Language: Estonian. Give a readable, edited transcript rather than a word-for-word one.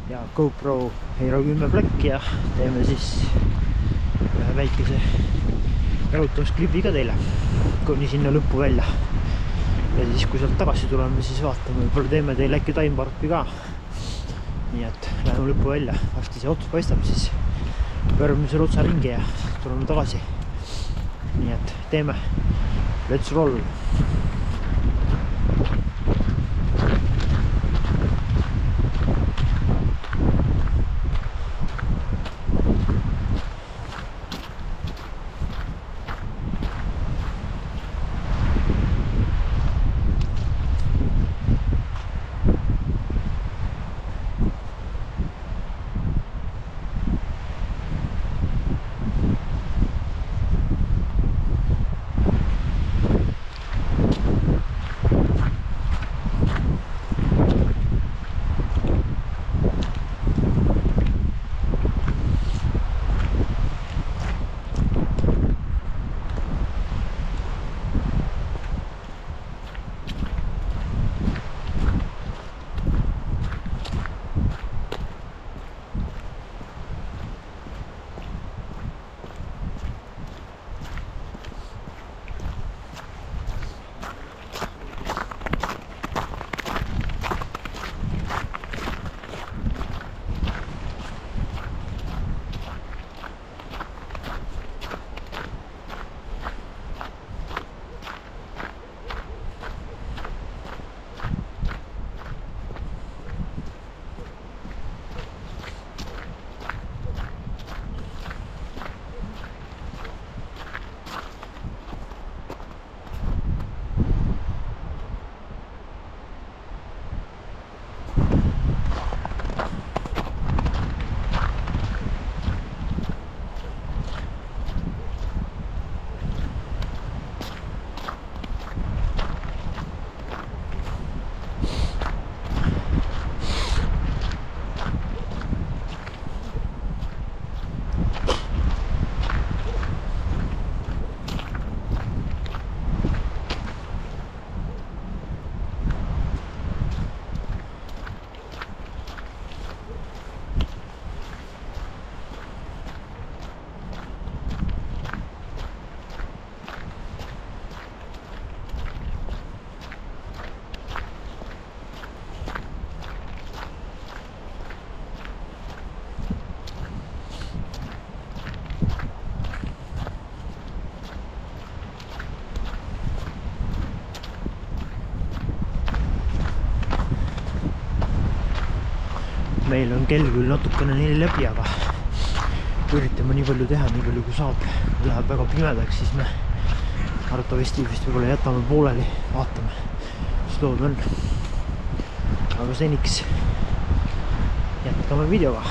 ja GoPro Hero 10 Black ja teeme siis ühe väikese jalutamisklipi ka teile kuni sinna lõppu välja. Ja siis kui sealt tagasi tuleme, siis vaatame, võib-olla teeme teile äkki timeparki ka. Nii et läheme lõppu välja, varsti see ots paistab, siis pöörame selle otsa ringi ja tuleme tagasi. Nii et teeme. Let's roll! Meil on kell küll natukene 4 läbi, aga üritame nii palju teha, nii palju kui saab. Kui läheb väga pimedaks, siis me arvatavasti vist võib-olla jätame pooleli, vaatame, mis lood on. Aga seniks jätkame videoga.